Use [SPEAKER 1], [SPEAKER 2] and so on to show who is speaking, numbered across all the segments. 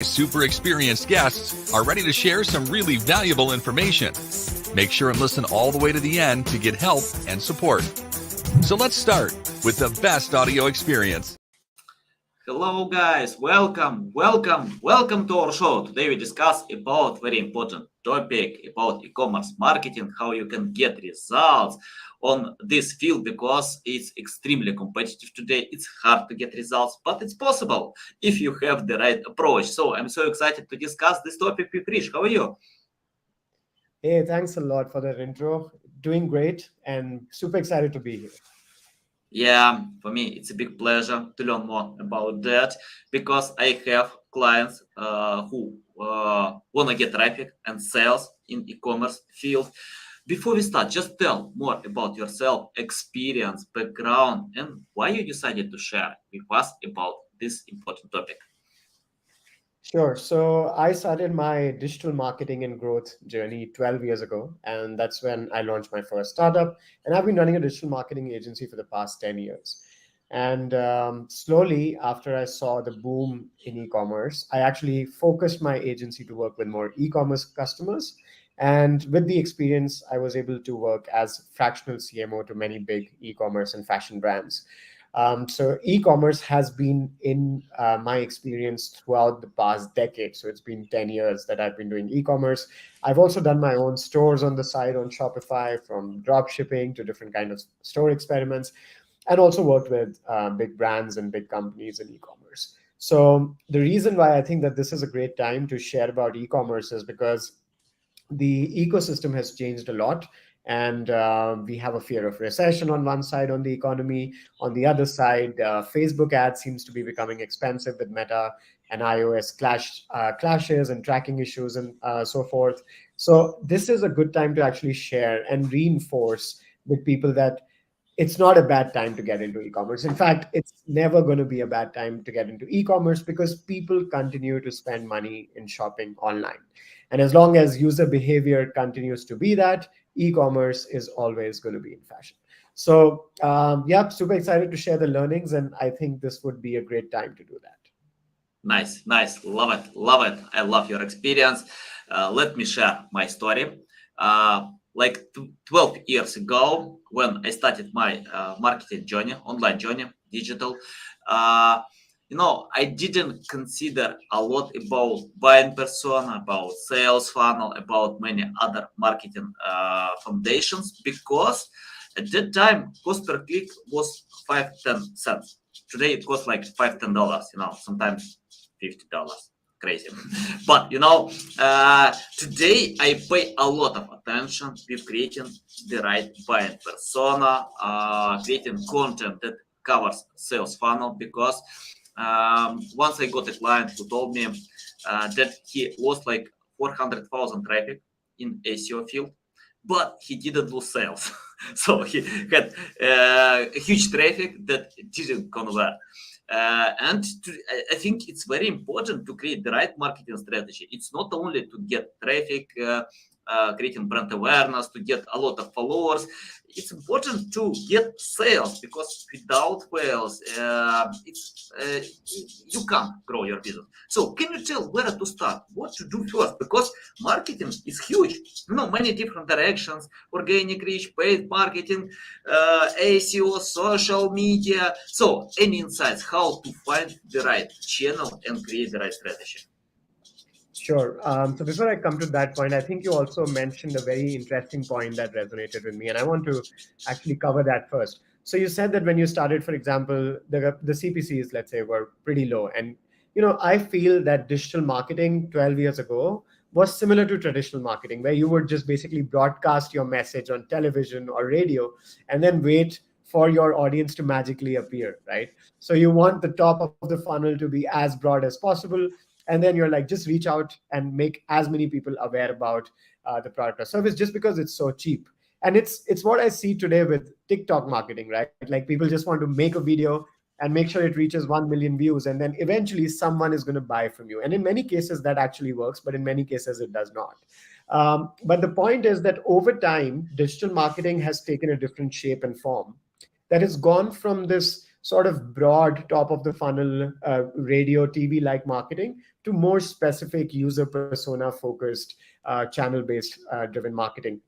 [SPEAKER 1] Super experienced guests are ready to share some really valuable information. Make sure and listen all the way to the end to get help and support. So let's start with the best audio experience.
[SPEAKER 2] Hello guys, welcome to our show. Today we discuss about very important topic about e-commerce marketing, how you can get results on this field because it's extremely competitive today. It's hard to get results, but it's possible if you have the right approach. So I'm so excited to discuss this topic with Rish. How are you?
[SPEAKER 3] Hey, thanks a lot for that intro. Doing great and super excited to be here.
[SPEAKER 2] Yeah, for me, it's a big pleasure to learn more about that because I have clients who want to get traffic and sales in e-commerce field. Before we start, just tell more about yourself, experience, background, and why you decided to share with us about this important topic.
[SPEAKER 3] Sure. So I started my digital marketing and growth journey 12 years ago, and that's when I launched my first startup. And I've been running a digital marketing agency for the past 10 years. And slowly, after I saw the boom in e-commerce, I actually focused my agency to work with more e-commerce customers. And with the experience, I was able to work as fractional CMO to many big e-commerce and fashion brands. So e-commerce has been in my experience throughout the past decade. So it's been 10 years that I've been doing e-commerce. I've also done my own stores on the side on Shopify, from drop shipping to different kind of store experiments, and also worked with big brands and big companies in e-commerce. So the reason why I think that this is a great time to share about e-commerce is because the ecosystem has changed a lot, and we have a fear of recession on one side on the economy. On the other side, Facebook ads seems to be becoming expensive with Meta and iOS clashes and tracking issues and so forth. So this is a good time to actually share and reinforce with people that it's not a bad time to get into e-commerce. In fact, it's never going to be a bad time to get into e-commerce because people continue to spend money in shopping online. And as long as user behavior continues to be that, e-commerce is always going to be in fashion. So yeah, super excited to share the learnings. And I think this would be a great time to do that.
[SPEAKER 2] Nice, love it. I love your experience. Let me share my story. Like 12 years ago, when I started my marketing journey, online journey, digital, I didn't consider a lot about buying persona, about sales funnel, about many other marketing foundations, because at that time, cost per click was 5-10 cents. Today it costs like $5-10, sometimes $50. Crazy. But today I pay a lot of attention with creating the right buying persona, creating content that covers sales funnel, because once I got a client who told me that he lost like 400,000 traffic in SEO field, but he didn't lose sales. So he had a huge traffic that didn't convert. I think it's very important to create the right marketing strategy. It's not only to get traffic, creating brand awareness, to get a lot of followers. It's important to get sales, because without sales, you can't grow your business. So can you tell where to start, what to do first? Because marketing is huge. Many different directions: organic reach, paid marketing, SEO, social media. So any insights how to find the right channel and create the right strategy?
[SPEAKER 3] Sure. So before I come to that point, I think you also mentioned a very interesting point that resonated with me, and I want to actually cover that first. So you said that when you started, for example, the CPCs, let's say, were pretty low. And, I feel that digital marketing 12 years ago was similar to traditional marketing, where you would just basically broadcast your message on television or radio and then wait for your audience to magically appear, right? So you want the top of the funnel to be as broad as possible, and then you're like, just reach out and make as many people aware about the product or service, just because it's so cheap. And it's what I see today with TikTok marketing, right? Like, people just want to make a video and make sure it reaches 1 million views, and then eventually someone is going to buy from you. And in many cases that actually works, but in many cases it does not. But the point is that over time, digital marketing has taken a different shape and form, that has gone from this sort of broad top of the funnel radio TV like marketing to more specific user persona focused channel based driven marketing.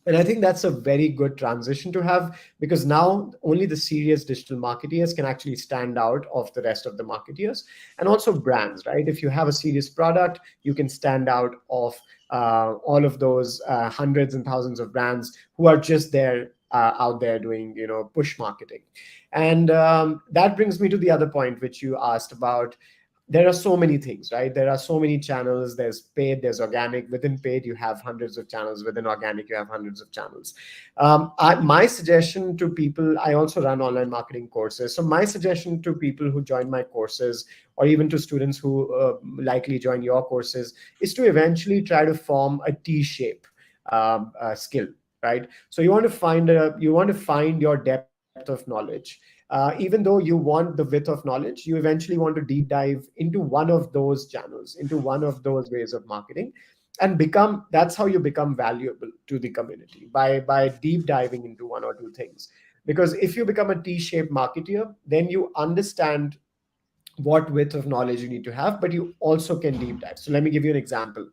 [SPEAKER 3] And I think that's a very good transition to have, because now only the serious digital marketeers can actually stand out of the rest of the marketeers. And also brands, right? If you have a serious product, you can stand out of all of those hundreds and thousands of brands who are just there out there doing, push marketing. And that brings me to the other point which you asked about. There are so many things, right? There are so many channels. There's paid, there's organic. Within paid, you have hundreds of channels. Within organic, you have hundreds of channels. My suggestion to people, I also run online marketing courses. So my suggestion to people who join my courses, or even to students who likely join your courses, is to eventually try to form a T-shape skill, right? So you want to find your depth of knowledge. Even though you want the width of knowledge, you eventually want to deep dive into one of those channels, into one of those ways of marketing, and become that's how you become valuable to the community, by deep diving into one or two things. Because if you become a T-shaped marketeer, then you understand what width of knowledge you need to have, but you also can deep dive. So let me give you an example.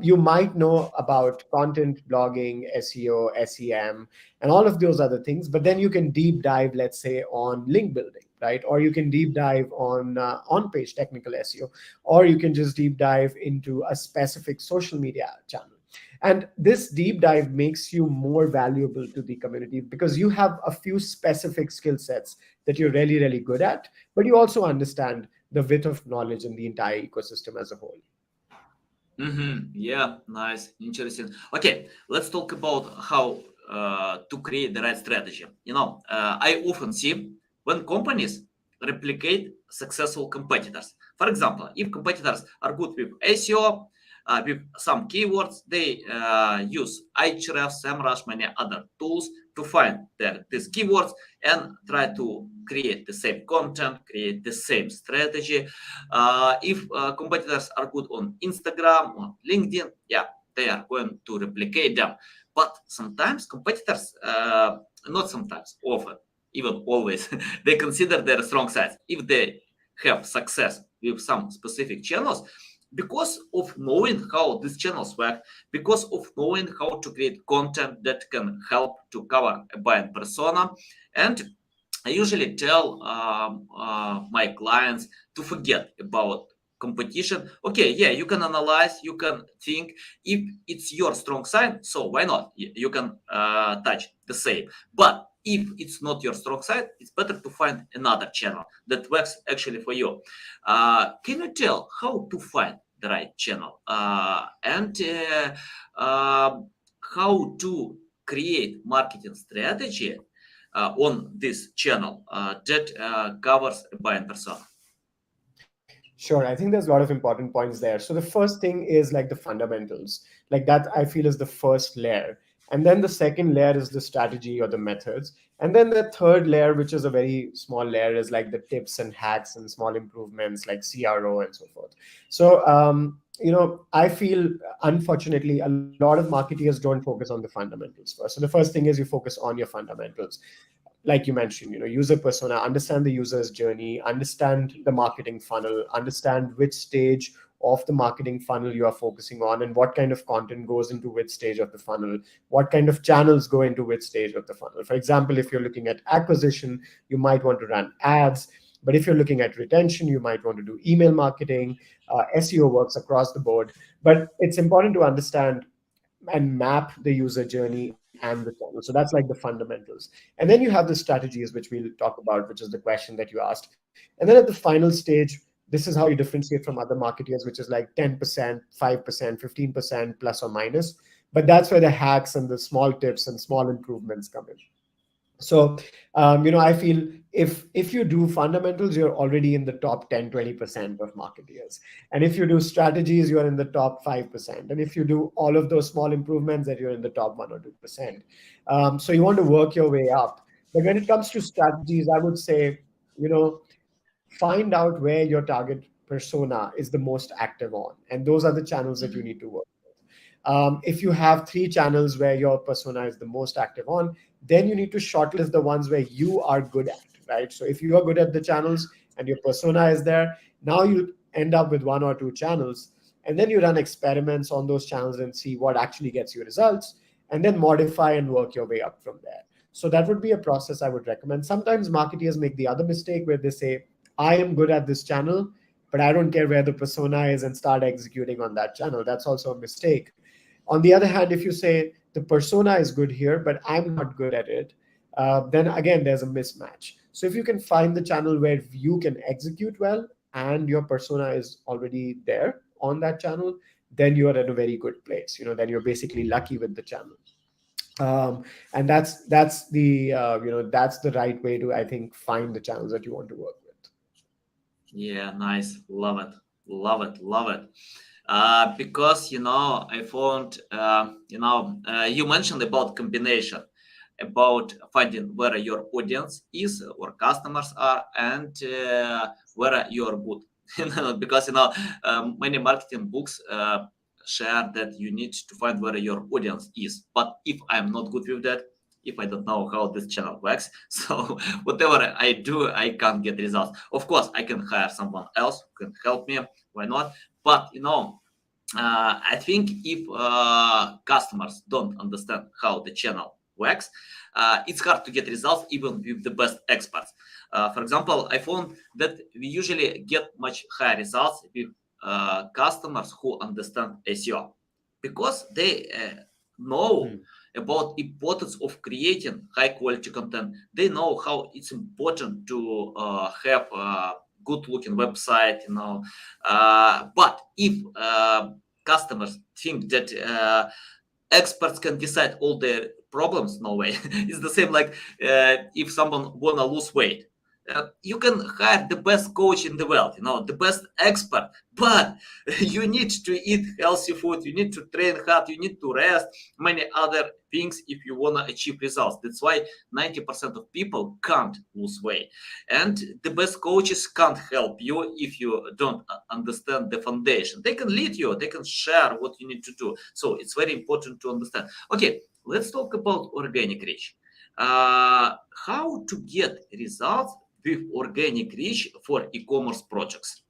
[SPEAKER 3] You might know about content, blogging, SEO, SEM, and all of those other things, but then you can deep dive, let's say, on link building, right? Or you can deep dive on-page technical SEO, or you can just deep dive into a specific social media channel. And this deep dive makes you more valuable to the community because you have a few specific skill sets that you're really, really good at, but you also understand the width of knowledge in the entire ecosystem as a whole.
[SPEAKER 2] Yeah, nice, interesting. Okay, let's talk about how to create the right strategy. I often see when companies replicate successful competitors. For example, if competitors are good with SEO, with some keywords, they use Ahrefs, SEMrush, many other tools to find these keywords and try to create the same content, create the same strategy. If competitors are good on Instagram, on LinkedIn, yeah, they are going to replicate them. But sometimes competitors, not sometimes, often, even always, they consider their strong sides. If they have success with some specific channels, because of knowing how these channels work, because of knowing how to create content that can help to cover a buying persona. And I usually tell my clients to forget about competition. Okay, yeah, you can analyze, you can think if it's your strong side, so why not? You can touch the same. But if it's not your strong side, it's better to find another channel that works actually for you. Can you tell how to find the right channel and how to create marketing strategy on this channel that covers a buying persona?
[SPEAKER 3] Sure, I think there's a lot of important points there. So the first thing is like the fundamentals, like that I feel is the first layer. And then the second layer is the strategy or the methods. And then the third layer, which is a very small layer, is like the tips and hacks and small improvements like CRO and so forth. So, I feel unfortunately a lot of marketers don't focus on the fundamentals first. So the first thing is you focus on your fundamentals, like you mentioned, user persona, understand the user's journey, understand the marketing funnel, understand which stage of the marketing funnel you are focusing on, and what kind of content goes into which stage of the funnel, what kind of channels go into which stage of the funnel. For example, if you're looking at acquisition, you might want to run ads. But if you're looking at retention, you might want to do email marketing. SEO works across the board. But it's important to understand and map the user journey and the channel. So that's like the fundamentals. And then you have the strategies, which we'll talk about, which is the question that you asked. And then at the final stage, this is how you differentiate from other marketers, which is like 10%, 5%, 15% plus or minus. But that's where the hacks and the small tips and small improvements come in. So, I feel if you do fundamentals, you're already in the top 10, 20% of marketeers. And if you do strategies, you're in the top 5%. And if you do all of those small improvements, then you're in the top 1 or 2%. So you want to work your way up. But when it comes to strategies, I would say, find out where your target persona is the most active on. And those are the channels that you need to work. If you have 3 channels where your persona is the most active on, then you need to shortlist the ones where you are good at, right? So if you are good at the channels and your persona is there, now you end up with one or two channels, and then you run experiments on those channels and see what actually gets you results, and then modify and work your way up from there. So that would be a process I would recommend. Sometimes marketers make the other mistake where they say, I am good at this channel, but I don't care where the persona is, and start executing on that channel. That's also a mistake. On the other hand, if you say the persona is good here, but I'm not good at it, then again, there's a mismatch. So if you can find the channel where you can execute well and your persona is already there on that channel, then you are in a very good place. Then you're basically lucky with the channel. And that's the right way to, I think, find the channels that you want to work with.
[SPEAKER 2] Yeah, nice. Love it. Love it. Love it. Because I found you mentioned about combination, about finding where your audience is or customers are, and where you're good. Because many marketing books share that you need to find where your audience is. But if I'm not good with that, if I don't know how this channel works, so whatever I do, I can't get results. Of course, I can hire someone else who can help me. Why not? But I think if customers don't understand how the channel works, it's hard to get results even with the best experts. For example, I found that we usually get much higher results with customers who understand SEO, because they know about importance of creating high quality content. They know how it's important to have good looking website, but if customers think that experts can decide all their problems, no way. It's the same like if someone wanna lose weight, you can hire the best coach in the world, the best expert, but you need to eat healthy food, you need to train hard, you need to rest, many other things if you want to achieve results. That's why 90% of people can't lose weight, and the best coaches can't help you if you don't understand the foundation. They can lead you, they can share what you need to do. So it's very important to understand. Okay, let's talk about organic reach. How to get results with organic reach for e-commerce projects.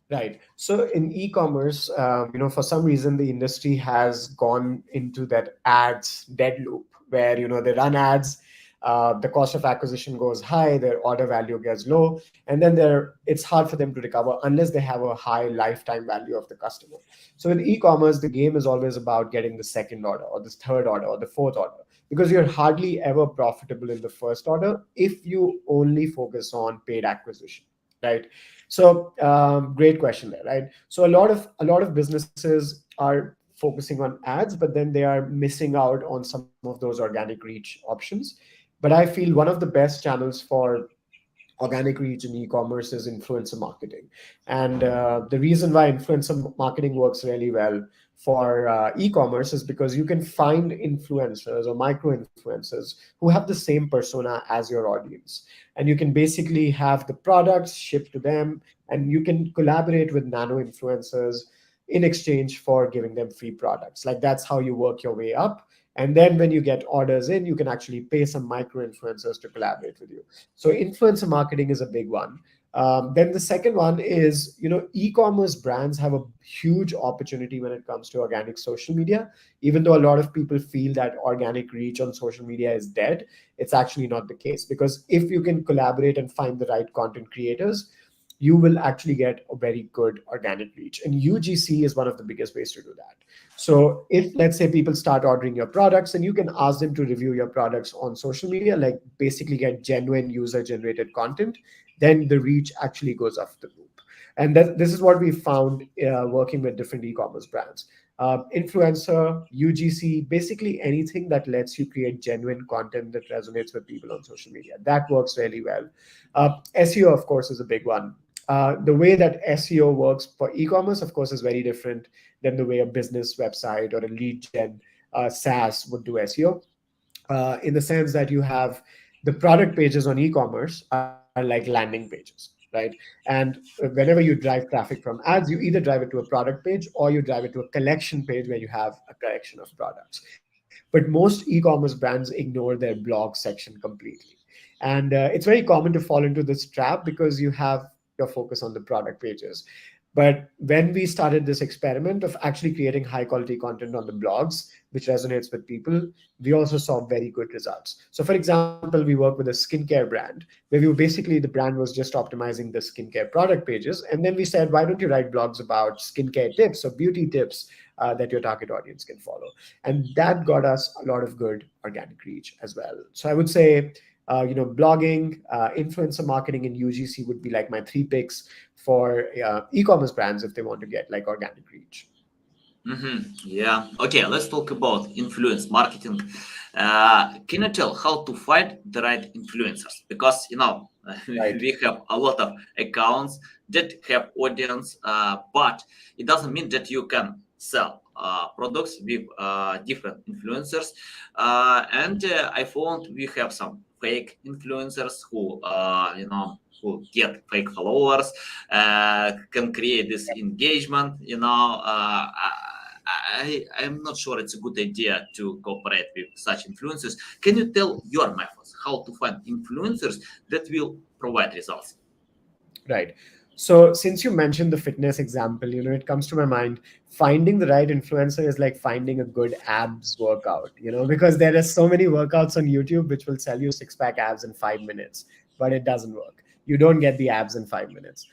[SPEAKER 3] Right. So in e-commerce, for some reason, the industry has gone into that ads dead loop where, they run ads, the cost of acquisition goes high, their order value gets low, and then it's hard for them to recover unless they have a high lifetime value of the customer. So in e-commerce, the game is always about getting the second order or the third order or the fourth order, because you're hardly ever profitable in the first order if you only focus on paid acquisition, right? So great question there, right? So a lot of businesses are focusing on ads, but then they are missing out on some of those organic reach options. But I feel one of the best channels for organic reach in e-commerce is influencer marketing. And the reason why influencer marketing works really well for e-commerce is because you can find influencers or micro influencers who have the same persona as your audience, and you can basically have the products shipped to them, and you can collaborate with nano influencers in exchange for giving them free products. Like, that's how you work your way up. And then when you get orders in, you can actually pay some micro influencers to collaborate with you. So influencer marketing is a big one. Then the second one is, e-commerce brands have a huge opportunity when it comes to organic social media. Even though a lot of people feel that organic reach on social media is dead, it's actually not the case, because if you can collaborate and find the right content creators, you will actually get a very good organic reach. And UGC is one of the biggest ways to do that. So if, let's say, people start ordering your products, and you can ask them to review your products on social media, like basically get genuine user generated content, then the reach actually goes off the roof. And this is what we found working with different e-commerce brands. Influencer, UGC, basically anything that lets you create genuine content that resonates with people on social media. That works really well. SEO, of course, is a big one. The way that SEO works for e-commerce, of course, is very different than the way a business website or a lead gen SaaS would do SEO. In the sense that you have the product pages on e-commerce are like landing pages, right? And whenever you drive traffic from ads, you either drive it to a product page or you drive it to a collection page where you have a collection of products. But most e-commerce brands ignore their blog section completely. And it's very common to fall into this trap because you have your focus on the product pages. But when we started this experiment of actually creating high quality content on the blogs, which resonates with people, we also saw very good results. So, for example, we work with a skincare brand where we were basically the brand was just optimizing the skincare product pages. And then we said, why don't you write blogs about skincare tips or beauty tips that your target audience can follow? And that got us a lot of good organic reach as well. So, I would say, blogging, influencer marketing, and UGC would be like my three picks for e-commerce brands if they want to get like organic reach.
[SPEAKER 2] Yeah. Okay. Let's talk about influence marketing. Can you tell how to find the right influencers? Because
[SPEAKER 3] Right.
[SPEAKER 2] we have a lot of accounts that have audience, but it doesn't mean that you can sell products with different influencers. And I found we have some fake influencers who get fake followers, can create this engagement. I'm not sure it's a good idea to cooperate with such influencers. Can you tell your methods how to find influencers that will provide results?
[SPEAKER 3] Right. So since you mentioned the fitness example, it comes to my mind, finding the right influencer is like finding a good abs workout, because there are so many workouts on YouTube which will sell you six-pack abs in 5 minutes, but it doesn't work. You don't get the abs in 5 minutes.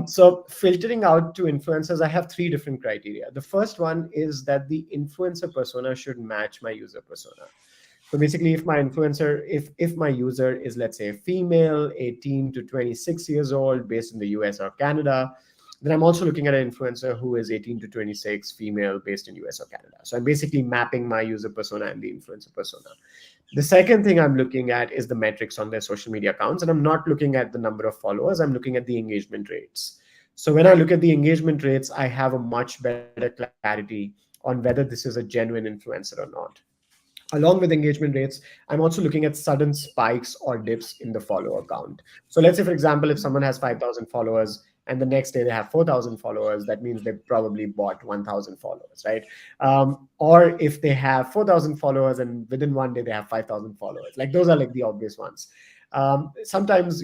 [SPEAKER 3] So filtering out to influencers, I have three different criteria. The first one is that the influencer persona should match my user persona. So basically, if my user is, let's say, a female, 18 to 26 years old, based in the US or Canada, then I'm also looking at an influencer who is 18 to 26, female, based in US or Canada. So I'm basically mapping my user persona and the influencer persona. The second thing I'm looking at is the metrics on their social media accounts, and I'm not looking at the number of followers. I'm looking at the engagement rates. So when I look at the engagement rates, I have a much better clarity on whether this is a genuine influencer or not. Along with engagement rates, I'm also looking at sudden spikes or dips in the follower count. So let's say, for example, if someone has 5,000 followers and the next day they have 4,000 followers, that means they probably bought 1,000 followers, right? Or if they have 4,000 followers and within one day they have 5,000 followers, like those are like the obvious ones. Sometimes,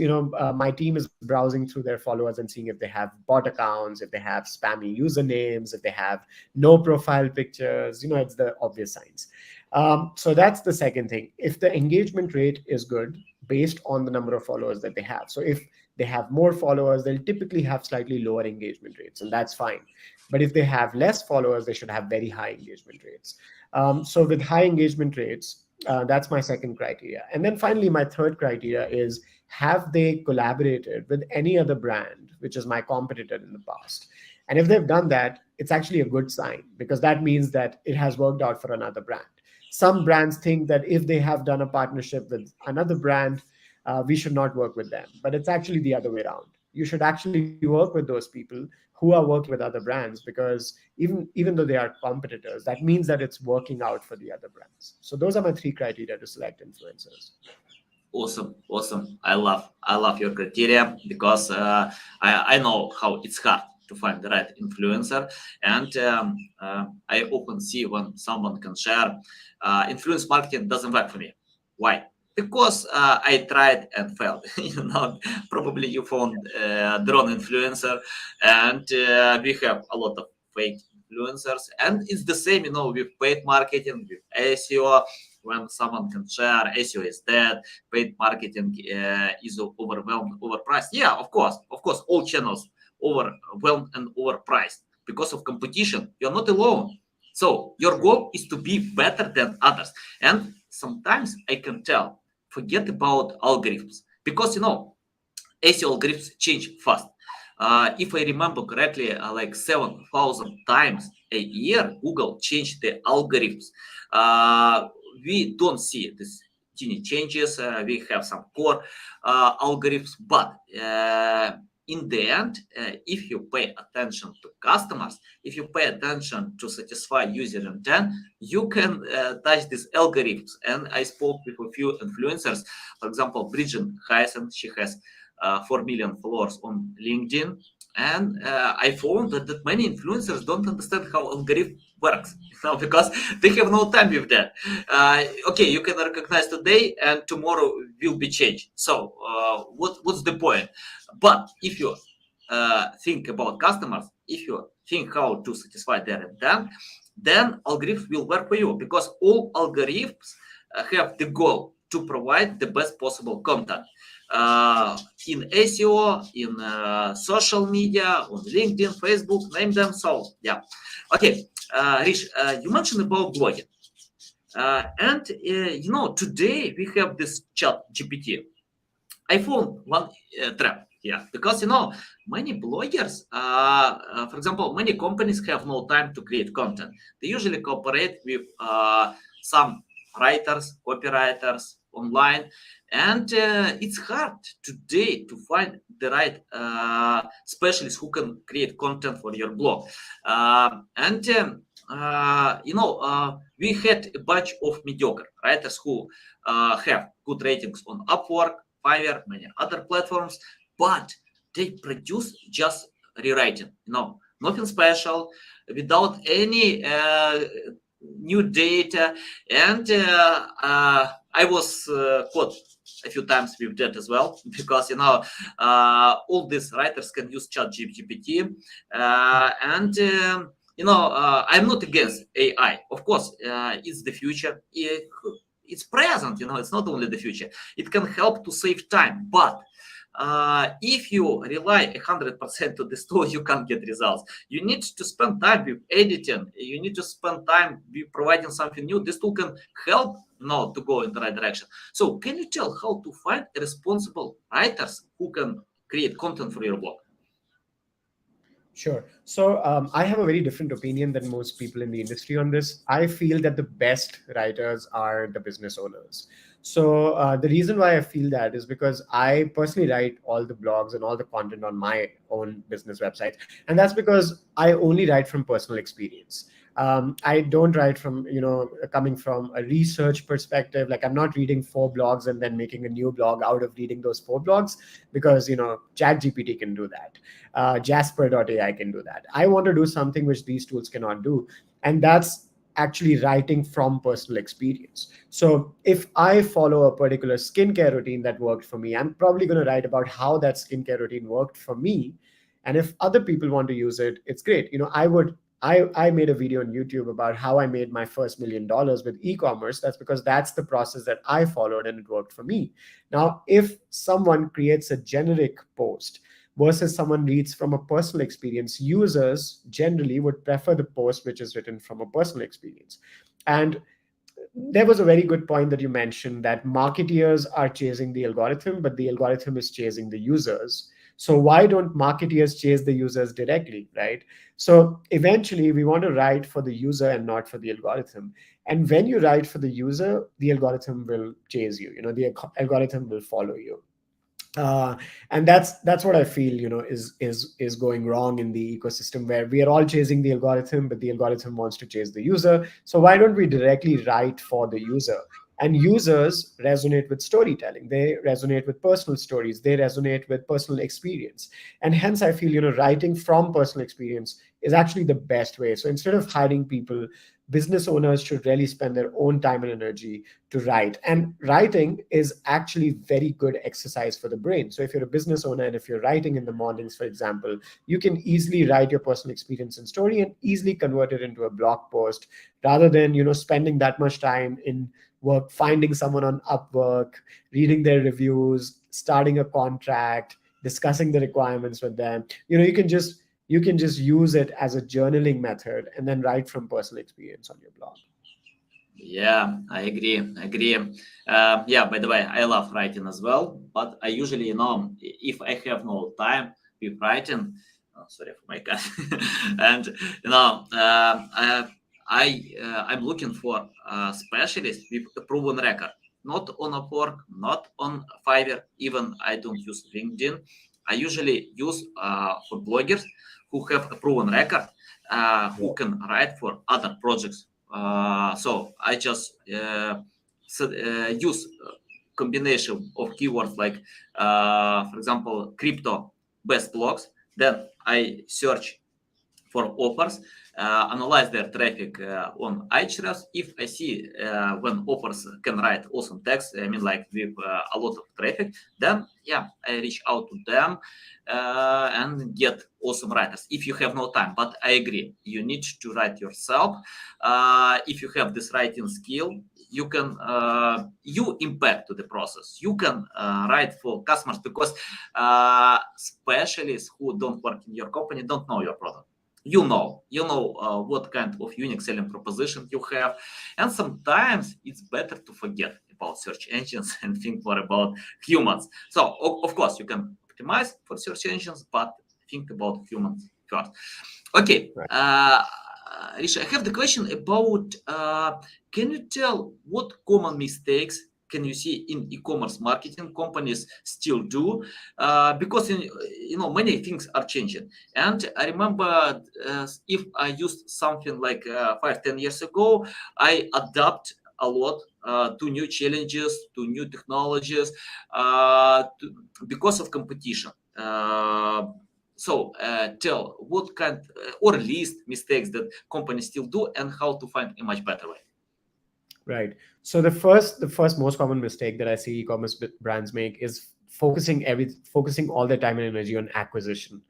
[SPEAKER 3] my team is browsing through their followers and seeing if they have bot accounts, if they have spammy usernames, if they have no profile pictures. It's the obvious signs. So that's the second thing. If the engagement rate is good based on the number of followers that they have. So if they have more followers, they'll typically have slightly lower engagement rates, and that's fine. But if they have less followers, they should have very high engagement rates. So with high engagement rates, that's my second criteria. And then finally, my third criteria is, have they collaborated with any other brand, which is my competitor in the past? And if they've done that, it's actually a good sign because that means that it has worked out for another brand. Some brands think that if they have done a partnership with another brand, we should not work with them. But it's actually the other way around. You should actually work with those people who are working with other brands, because even though they are competitors, that means that it's working out for the other brands. So those are my three criteria to select influencers.
[SPEAKER 2] Awesome. I love your criteria because I know how it's hard to find the right influencer, and I often see when someone can share influence marketing doesn't work for me. Why? Because I tried and failed. Probably you found the wrong influencer, and we have a lot of fake influencers, and it's the same, with paid marketing, with SEO. When someone can share, SEO is dead, paid marketing is overwhelmed, overpriced. Yeah, of course, all channels overwhelmed and overpriced because of competition. You're not alone. So your goal is to be better than others. And sometimes I can tell, forget about algorithms because SEO algorithms change fast. If I remember correctly, like 7,000 times a year, Google changed the algorithms. We don't see these teeny changes. We have some core algorithms, but in the end, if you pay attention to customers, if you pay attention to satisfy user intent, you can touch these algorithms. And I spoke with a few influencers. For example, Bridget Heisen, she has 4 million followers on LinkedIn, And I found that many influencers don't understand how algorithm works, because they have no time with that. Okay, you can recognize today and tomorrow will be changed. So what's the point? But if you think about customers, if you think how to satisfy their intent, then algorithms will work for you, because all algorithms have the goal to provide the best possible content in SEO, in social media, on LinkedIn, Facebook, name them. So yeah, okay. Rish, you mentioned about blogging, and today we have this chat GPT. I found one trap here, because many bloggers, for example, many companies have no time to create content. They usually cooperate with some writers, copywriters online, and it's hard today to find the right specialists who can create content for your blog. We had a bunch of mediocre writers who have good ratings on Upwork, Fiverr, many other platforms, but they produce just rewriting, nothing special, without any new data. And I was caught a few times with that as well, because all these writers can use chat GPT, I'm not against AI. Of course, it's the future. It's present, it's not only the future. It can help to save time, but if you rely 100% on the tool, you can't get results. You need to spend time with editing. You need to spend time with providing something new. This tool can help to go in the right direction. So can you tell how to find responsible writers who can create content for your blog?
[SPEAKER 3] Sure. So I have a very different opinion than most people in the industry on this. I feel that the best writers are the business owners. So the reason why I feel that is because I personally write all the blogs and all the content on my own business websites. And that's because I only write from personal experience. I don't write from, coming from a research perspective. Like I'm not reading 4 blogs and then making a new blog out of reading those 4 blogs, because, Chat GPT can do that. Jasper.ai can do that. I want to do something which these tools cannot do. And that's actually writing from personal experience. So if I follow a particular skincare routine that worked for me, I'm probably going to write about how that skincare routine worked for me. And if other people want to use it, it's great. I made a video on YouTube about how I made my first $1 million with e-commerce. That's because that's the process that I followed and it worked for me. Now, if someone creates a generic post versus someone reads from a personal experience, users generally would prefer the post which is written from a personal experience. And there was a very good point that you mentioned, that marketeers are chasing the algorithm, but the algorithm is chasing the users. So why don't marketeers chase the users directly, right? So eventually we want to write for the user and not for the algorithm. And when you write for the user, the algorithm will chase you. The algorithm will follow you. And that's what I feel, is going wrong in the ecosystem, where we are all chasing the algorithm, but the algorithm wants to chase the user. So why don't we directly write for the user? And users resonate with storytelling. They resonate with personal stories. They resonate with personal experience. And hence, I feel, writing from personal experience is actually the best way. So instead of hiring people, business owners should really spend their own time and energy to write. And writing is actually very good exercise for the brain. So if you're a business owner and if you're writing in the mornings, for example, you can easily write your personal experience and story and easily convert it into a blog post, rather than, spending that much time in work, finding someone on Upwork, reading their reviews, starting a contract, discussing the requirements with them. You can just use it as a journaling method and then write from personal experience on your blog.
[SPEAKER 2] Yeah, I agree. By the way, I love writing as well, but I usually, if I have no time with writing, sorry for my cat, and I'm looking for specialists with a proven record, not on Upwork, not on Fiverr. Even I don't use LinkedIn. I usually use for bloggers who have a proven record, who can write for other projects. So I just use combination of keywords like, for example, crypto best blogs, Then I search for offers, analyze their traffic on Ahrefs. If I see when offers can write awesome text, I mean like with a lot of traffic, then yeah, I reach out to them and get awesome writers. If you have no time, but I agree, you need to write yourself. If you have this writing skill, you can you impact to the process. You can write for customers because specialists who don't work in your company don't know your product. You know what kind of unique selling proposition you have, and sometimes it's better to forget about search engines and think more about humans. So of course you can optimize for search engines, but think about humans first. Okay,
[SPEAKER 3] Right.
[SPEAKER 2] Rish, I have the question about can you tell what common mistakes can you see in e-commerce marketing companies still do? Because many things are changing. And I remember if I used something like 5-10 years ago, I adapt a lot to new challenges, to new technologies, because of competition. So tell what kind or list mistakes that companies still do and how to find a much better way.
[SPEAKER 3] Right. So the first most common mistake that I see e-commerce brands make is focusing all their time and energy on acquisition.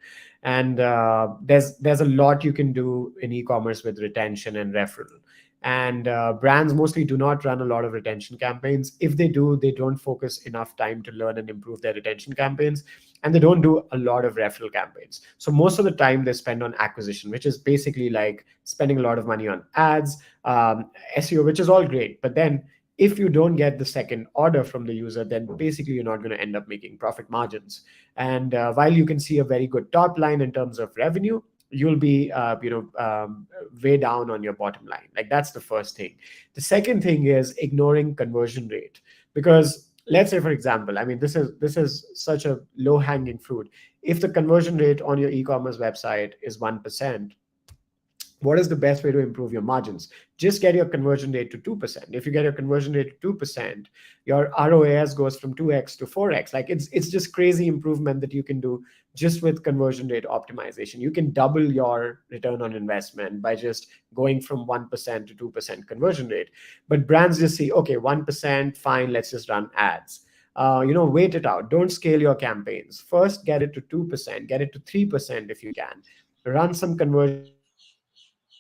[SPEAKER 3] And there's a lot you can do in e-commerce with retention and referral. And brands mostly do not run a lot of retention campaigns. If they do, they don't focus enough time to learn and improve their retention campaigns, and they don't do a lot of referral campaigns. So most of the time they spend on acquisition, which is basically like spending a lot of money on ads, SEO, which is all great. But then if you don't get the second order from the user, then basically you're not going to end up making profit margins. And while you can see a very good top line in terms of revenue, you'll be way down on your bottom line. Like that's the first thing. The second thing is ignoring conversion rate, because let's say, for example, I mean, this is such a low hanging fruit. If the conversion rate on your e-commerce website is 1%, what is the best way to improve your margins? Just get your conversion rate to 2%. If you get your conversion rate to 2%, your ROAS goes from 2x to 4x. Like it's just crazy improvement that you can do just with conversion rate optimization. You can double your return on investment by just going from 1% to 2% conversion rate. But brands just see, okay, 1%, fine, let's just run ads. Wait it out. Don't scale your campaigns. First, get it to 2%, get it to 3% if you can. Run some conversion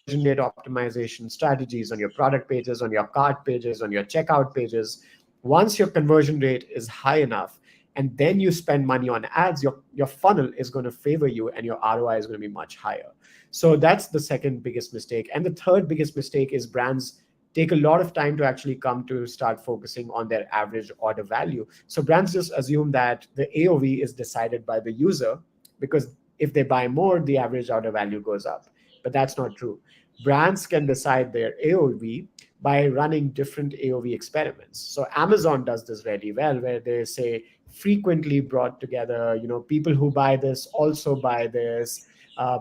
[SPEAKER 3] rate optimization strategies on your product pages, on your cart pages, on your checkout pages. Once your conversion rate is high enough, and then you spend money on ads, your funnel is going to favor you and your ROI is going to be much higher. So that's the second biggest mistake. And the third biggest mistake is brands take a lot of time to actually come to start focusing on their average order value. So brands just assume that the AOV is decided by the user, because if they buy more, the average order value goes up. But that's not true. Brands can decide their AOV by running different AOV experiments. So Amazon does this really well, where they say frequently brought together, people who buy this also buy this,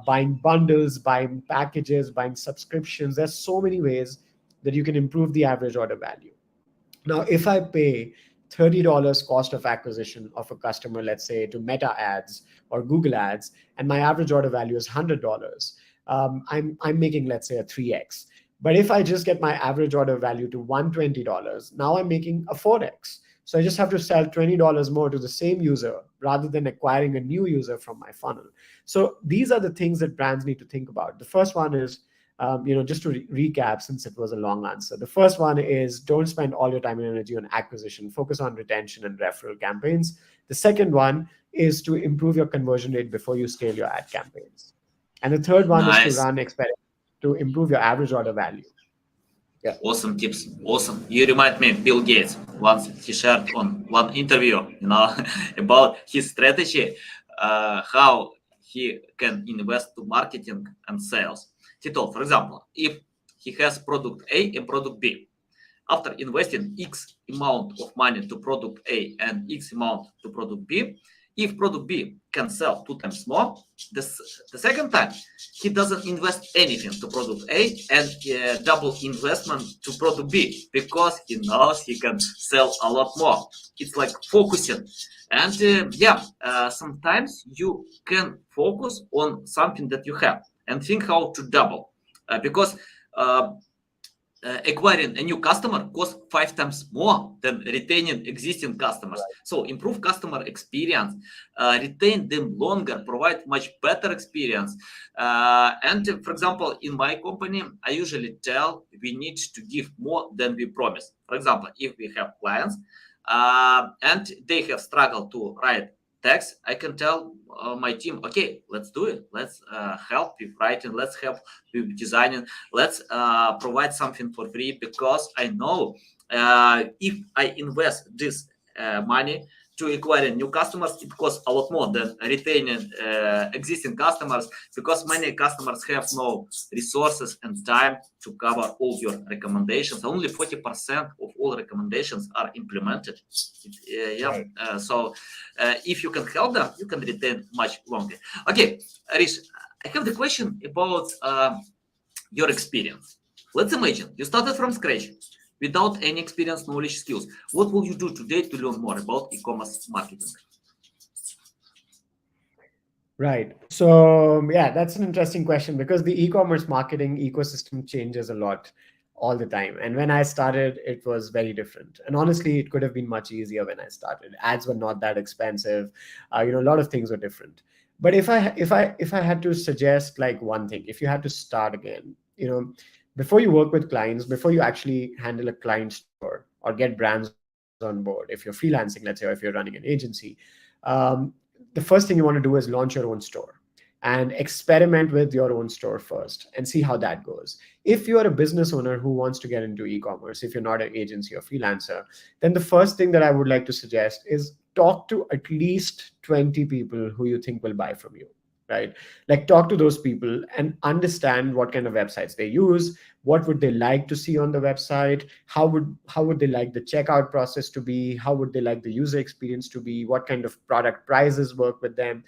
[SPEAKER 3] buying bundles, buying packages, buying subscriptions. There's so many ways that you can improve the average order value. Now, if I pay $30 cost of acquisition of a customer, let's say to Meta ads or Google ads, and my average order value is $100, I'm making, let's say, a 3x. But if I just get my average order value to $120, now I'm making a 4x. So I just have to sell $20 more to the same user rather than acquiring a new user from my funnel. So these are the things that brands need to think about. The first one is, just to recap, since it was a long answer. The first one is don't spend all your time and energy on acquisition. Focus on retention and referral campaigns. The second one is to improve your conversion rate before you scale your ad campaigns. And the third one is to
[SPEAKER 2] Nice.
[SPEAKER 3] run experiments to improve your average order value. Yeah.
[SPEAKER 2] Awesome tips. Awesome. You remind me Bill Gates. Once he shared on one interview, about his strategy, how he can invest to marketing and sales. He told, for example, if he has product A and product B, after investing X amount of money to product A and X amount to product B, if product B can sell 2 times more, the second time he doesn't invest anything to product A and double investment to product B, because he knows he can sell a lot more. It's like focusing. And sometimes you can focus on something that you have and think how to double, because uh, acquiring a new customer costs 5 times more than retaining existing customers. So improve customer experience, retain them longer, provide much better experience. And for example, in my company, I usually tell we need to give more than we promise. For example, if we have clients and they have struggled to write text, I can tell my team, okay, let's do it. Let's help with writing. Let's help with designing. Let's provide something for free, because I know if I invest this money to acquiring new customers, it costs a lot more than retaining existing customers, because many customers have no resources and time to cover all your recommendations. Only 40% of all recommendations are implemented. So if you can help them, you can retain much longer. Okay, Rish, I have the question about your experience. Let's imagine you started from scratch without any experience, knowledge, skills. What will you do today to learn more about e-commerce marketing?
[SPEAKER 3] Right. So, yeah, that's an interesting question because the e-commerce marketing ecosystem changes a lot all the time. And when I started, it was very different. And honestly, it could have been much easier when I started. Ads were not that expensive. A lot of things were different. But if I had to suggest like one thing, if you had to start again, before you work with clients, before you actually handle a client store or get brands on board, if you're freelancing, let's say, or if you're running an agency, um, the first thing you want to do is launch your own store and experiment with your own store first and see how that goes. If you are a business owner who wants to get into e-commerce, if you're not an agency or freelancer, then the first thing that I would like to suggest is talk to at least 20 people who you think will buy from you, right? Like talk to those people and understand what kind of websites they use, what would they like to see on the website, how would they like the checkout process to be, how would they like the user experience to be, what kind of product prices work with them.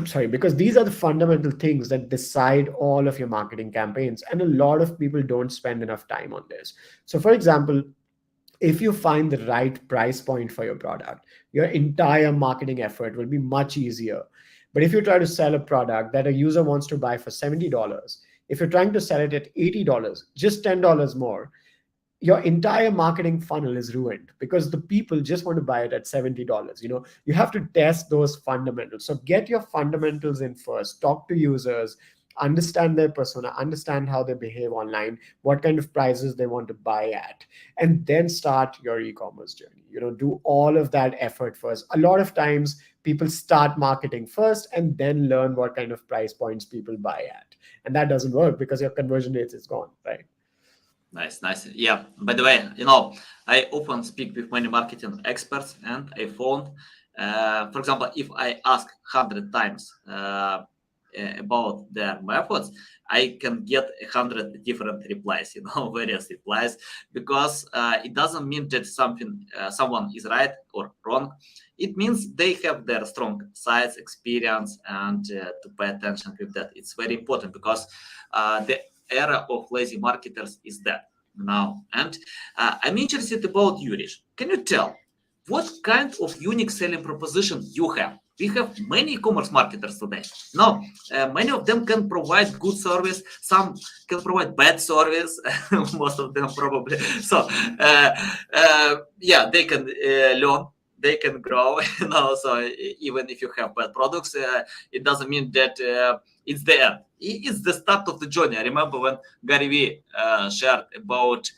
[SPEAKER 3] Sorry, because these are the fundamental things that decide all of your marketing campaigns, and a lot of people don't spend enough time on this. So for example, if you find the right price point for your product, your entire marketing effort will be much easier. But if you try to sell a product that a user wants to buy for $70, if you're trying to sell it at $80, just $10 more, your entire marketing funnel is ruined because the people just want to buy it at $70. You have to test those fundamentals. So get your fundamentals in first, talk to users, understand their persona, understand how they behave online, what kind of prices they want to buy at, and then start your e-commerce journey. Do all of that effort first. A lot of times people start marketing first and then learn what kind of price points people buy at, and that doesn't work because your conversion rates is gone, right?
[SPEAKER 2] Nice. Yeah. By the way, I often speak with many marketing experts, and I found, for example, if I ask 100 times about their methods, I can get 100 different replies, various replies, because it doesn't mean that someone is right or wrong. It means they have their strong sides, experience, and to pay attention with that. It's very important because the era of lazy marketers is dead now. And I'm interested about you, Rish. Can you tell what kind of unique selling proposition you have? We have many e-commerce marketers today. Now, many of them can provide good service. Some can provide bad service. Most of them probably. So, they can learn. They can grow. So even if you have bad products, it doesn't mean that it's the end. It's the start of the journey. I remember when Gary Vee shared about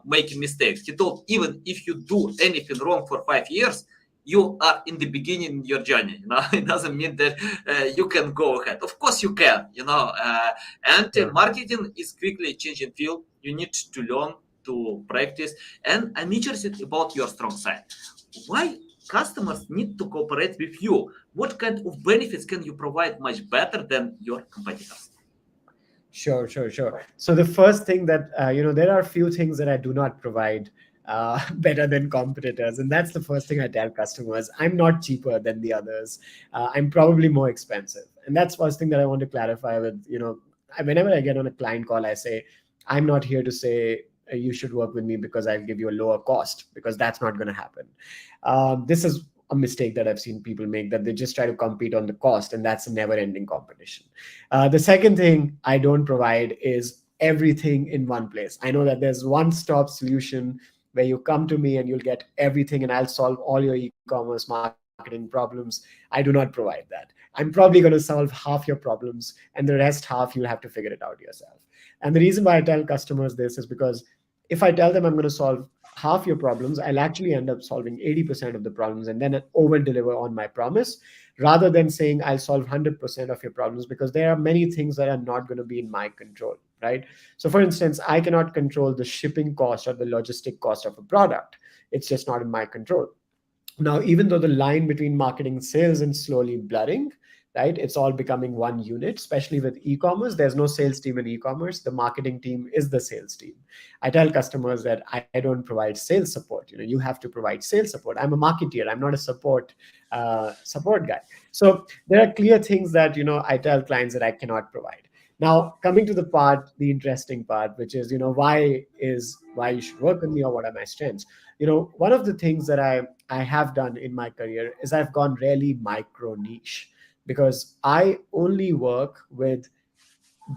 [SPEAKER 2] making mistakes. He told even if you do anything wrong for 5 years, you are in the beginning of your journey. It doesn't mean that you can go ahead. Of course you can. Marketing is quickly changing field. You need to learn, to practice, and I'm interested about your strong side. Why customers need to cooperate with you? What kind of benefits can you provide much better than your competitors?
[SPEAKER 3] Sure. So the first thing that, there are a few things that I do not provide better than competitors. And that's the first thing I tell customers. I'm not cheaper than the others. I'm probably more expensive. And that's first thing that I want to clarify with, whenever I get on a client call, I say, I'm not here to say, you should work with me because I'll give you a lower cost, because that's not going to happen. This is a mistake that I've seen people make, that they just try to compete on the cost, and that's a never ending competition. The second thing I don't provide is everything in one place. I know that there's one stop solution where you come to me and you'll get everything and I'll solve all your e-commerce marketing problems. I do not provide that. I'm probably going to solve half your problems, and the rest half you'll have to figure it out yourself. And the reason why I tell customers this is because if I tell them I'm going to solve half your problems, I'll actually end up solving 80% of the problems and then over deliver on my promise, rather than saying I'll solve 100% of your problems, because there are many things that are not going to be in my control, right? So for instance, I cannot control the shipping cost or the logistic cost of a product. It's just not in my control. Now, even though the line between marketing and sales is slowly blurring, right? It's all becoming one unit, especially with e-commerce. There's no sales team in e-commerce. The marketing team is the sales team. I tell customers that I don't provide sales support. You have to provide sales support. I'm a marketeer. I'm not a support guy. So there are clear things that I tell clients that I cannot provide. Now, coming to the interesting part, which is why you should work with me, or what are my strengths. One of the things that I have done in my career is I've gone really micro niche, because I only work with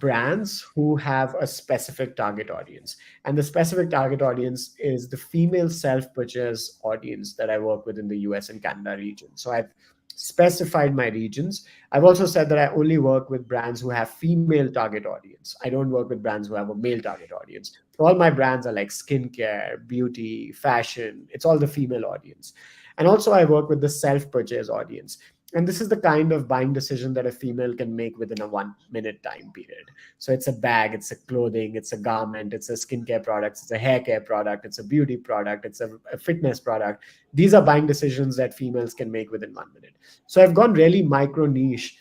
[SPEAKER 3] brands who have a specific target audience. And the specific target audience is the female self-purchase audience that I work with in the US and Canada region. So I've specified my regions. I've also said that I only work with brands who have female target audience. I don't work with brands who have a male target audience. So all my brands are like skincare, beauty, fashion. It's all the female audience. And also I work with the self-purchase audience. And this is the kind of buying decision that a female can make within a 1 minute time period. So it's a bag, it's a clothing, it's a garment, it's a skincare product, it's a hair care product, it's a beauty product, it's a fitness product. These are buying decisions that females can make within 1 minute. So I've gone really micro niche,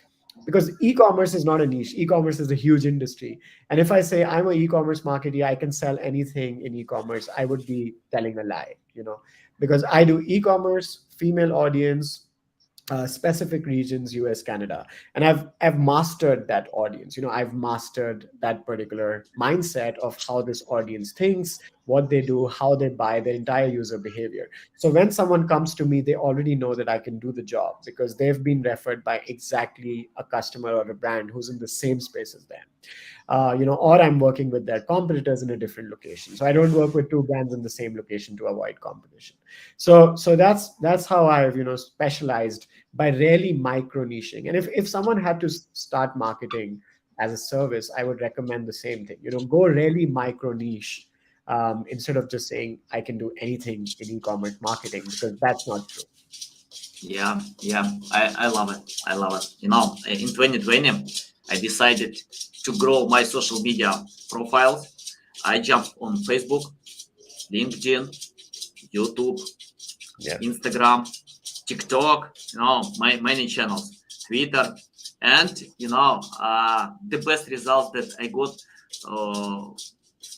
[SPEAKER 3] because e-commerce is not a niche. E-commerce is a huge industry. And if I say I'm an e-commerce marketer, I can sell anything in e-commerce, I would be telling a lie, because I do e-commerce, female audience, specific regions, US, Canada, and I've mastered that audience. I've mastered that particular mindset of how this audience thinks, what they do, how they buy, their entire user behavior. So when someone comes to me, they already know that I can do the job, because they've been referred by exactly a customer or a brand who's in the same space as them. Or I'm working with their competitors in a different location. So I don't work with two brands in the same location to avoid competition. So that's how I've specialized by really micro niching. And if someone had to start marketing as a service, I would recommend the same thing. Go really micro niche, instead of just saying I can do anything in e-commerce marketing, because that's not true.
[SPEAKER 2] Yeah, I love it. I love it. In 2020, I decided to grow my social media profiles. I jumped on Facebook, LinkedIn, YouTube,
[SPEAKER 3] Yeah.
[SPEAKER 2] Instagram, TikTok, many channels, Twitter, and the best results that I got,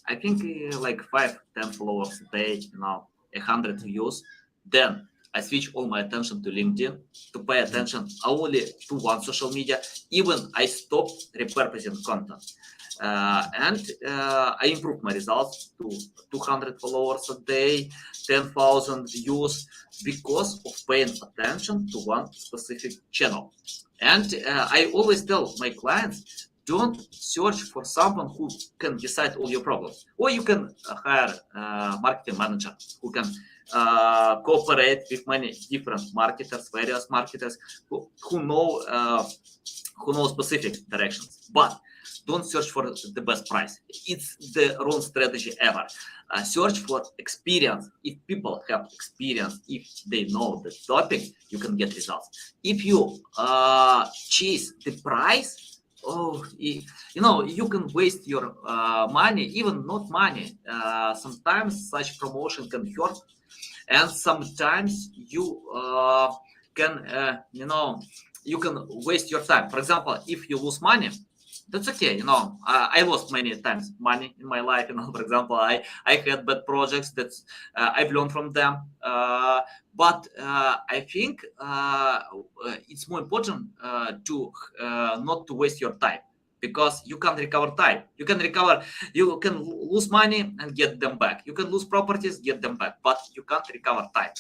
[SPEAKER 2] I think like 5-10 followers a day, 100 views. Then I switch all my attention to LinkedIn, to pay attention only to one social media. Even I stopped repurposing content. And I improved my results to 200 followers a day, 10,000 views, because of paying attention to one specific channel. And I always tell my clients, don't search for someone who can decide all your problems. Or you can hire a marketing manager who can cooperate with many different marketers, various marketers who know specific directions. But don't search for the best price. It's the wrong strategy ever. Search for experience. If people have experience, if they know the topic, you can get results. If you chase the price, you can waste your money, even not money. Sometimes such promotion can hurt, and sometimes you can waste your time. For example, if you lose money, that's okay. I lost many times money in my life. For example, I had bad projects that I've learned from them. But I think it's more important to not to waste your time, because you can't recover time. You can lose money and get them back. You can lose properties, get them back, but you can't recover time.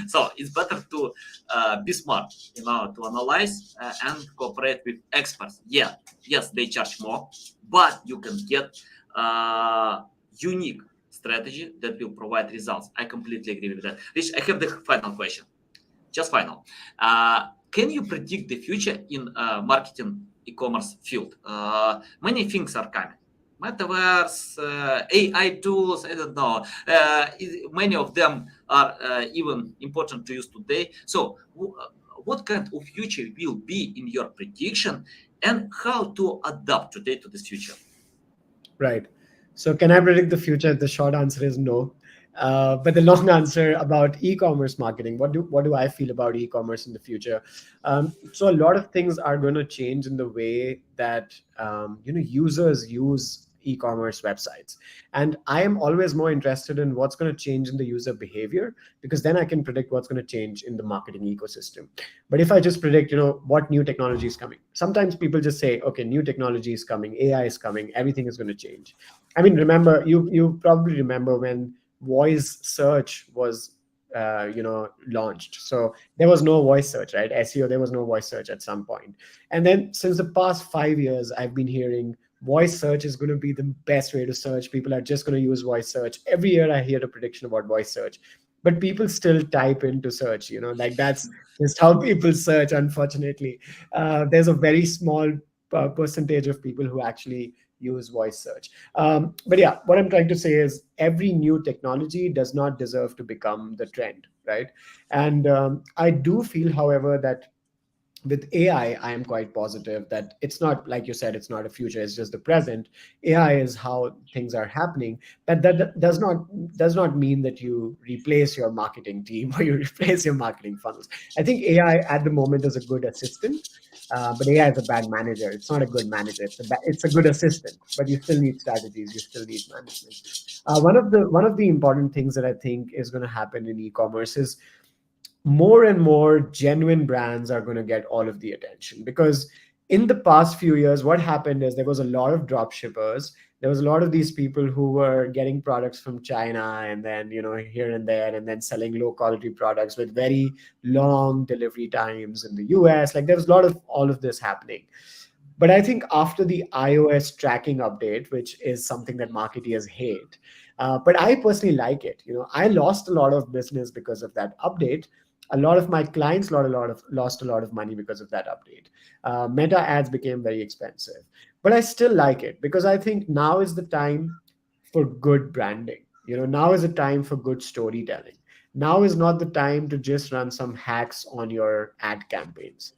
[SPEAKER 2] So it's better to be smart, to analyze and cooperate with experts. Yes, they charge more, but you can get unique strategy that will provide results. I completely agree with that. Rich, I have the final question. Just final. Can you predict the future in marketing e-commerce field? Many things are coming. Metaverse, AI tools, I don't know. Many of them are even important to use today. So what kind of future will be in your prediction, and how to adapt today to this future?
[SPEAKER 3] Right. So can I predict the future? The short answer is no. But the long answer about e-commerce marketing, what do I feel about e-commerce in the future? So a lot of things are going to change in the way that users use e-commerce websites, and I am always more interested in what's going to change in the user behavior, because then I can predict what's going to change in the marketing ecosystem. But if I just predict, what new technology is coming, sometimes people just say, okay, new technology is coming, AI is coming, everything is going to change. I mean, remember, you probably remember when voice search was launched. So there was no voice search, right? SEO, there was no voice search at some point. And then since the past 5 years, I've been hearing voice search is going to be the best way to search. People are just going to use voice search. Every year I hear a prediction about voice search, but people still type into search, like that's just how people search, unfortunately. There's a very small percentage of people who actually use voice search. But yeah, what I'm trying to say is every new technology does not deserve to become the trend, right? And I do feel, however, that with AI, I am quite positive that it's not, like you said, it's not a future, it's just the present. AI is how things are happening. But that does not mean that you replace your marketing team or you replace your marketing funnels. I think AI at the moment is a good assistant, but AI is a bad manager. It's not a good manager. It's a good assistant, but you still need strategies. You still need management. One of the important things that I think is going to happen in e-commerce is more and more genuine brands are going to get all of the attention, because in the past few years what happened is there was a lot of drop shippers. There was a lot of these people who were getting products from China and then here and there, and then selling low quality products with very long delivery times in the US. Like, there was a lot of all of this happening. But I think after the iOS tracking update, which is something that marketeers hate, but I personally like it. I lost a lot of business because of that update. A lot of my clients lost a lot of money because of that update. Meta ads became very expensive, but I still like it because I think now is the time for good branding. Now is the time for good storytelling. Now is not the time to just run some hacks on your ad campaigns.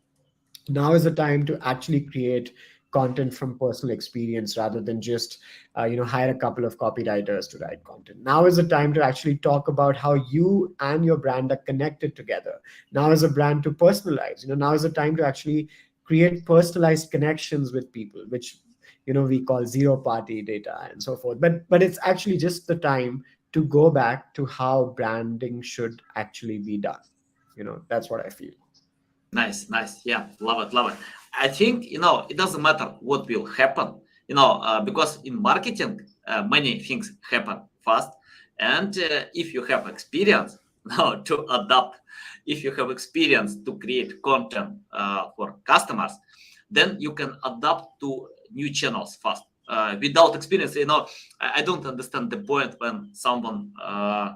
[SPEAKER 3] Now is the time to actually create content from personal experience rather than just hire a couple of copywriters to write content. Now is the time to actually talk about how you and your brand are connected together. Now is a brand to personalize. Now is the time to actually create personalized connections with people, which we call zero party data and so forth. But it's actually just the time to go back to how branding should actually be done. That's what I feel.
[SPEAKER 2] Nice. Yeah, love it. I think, it doesn't matter what will happen, because in marketing, many things happen fast. And if you have experience now to adapt, if you have experience to create content for customers, then you can adapt to new channels fast. Without experience, I don't understand the point when someone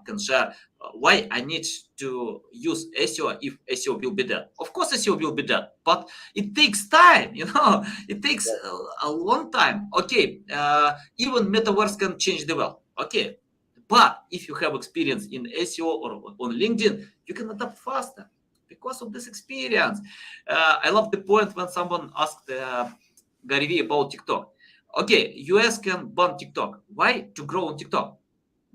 [SPEAKER 2] can share why I need to use SEO if SEO will be dead. Of course, SEO will be dead, but it takes time. It takes a long time. Okay, even metaverse can change the world. Okay, but if you have experience in SEO or on LinkedIn, you can adapt faster because of this experience. I love the point when someone asked Gary Vee about TikTok. Okay, US can ban TikTok. Why? To grow on TikTok.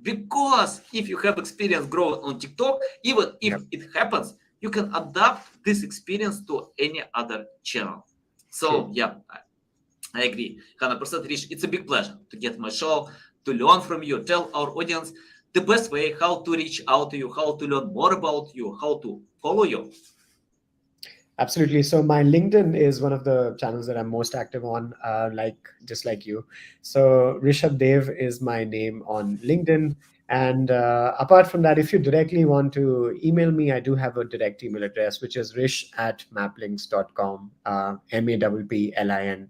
[SPEAKER 2] Because if you have experience growing on TikTok, even if
[SPEAKER 3] Yep.
[SPEAKER 2] it happens, you can adapt this experience to any other channel. So
[SPEAKER 3] True.
[SPEAKER 2] yeah, I agree. 100% Rich. It's a big pleasure to get my show, to learn from you, tell our audience the best way how to reach out to you, how to learn more about you, how to follow you.
[SPEAKER 3] Absolutely. So my LinkedIn is one of the channels that I'm most active on, just like you. So Rishabh Dev is my name on LinkedIn. And apart from that, if you directly want to email me, I do have a direct email address, which is rish@mapplinks.com, MAPPLINKS,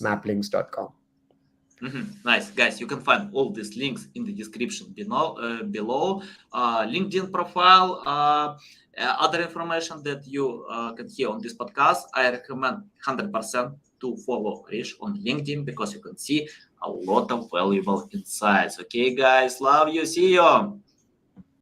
[SPEAKER 3] mapplinks.com.
[SPEAKER 2] Nice, guys. You can find all these links in the description below. LinkedIn profile, other information that you can hear on this podcast. I recommend 100% to follow Rish on LinkedIn because you can see a lot of valuable insights. Okay, guys, love you. See you.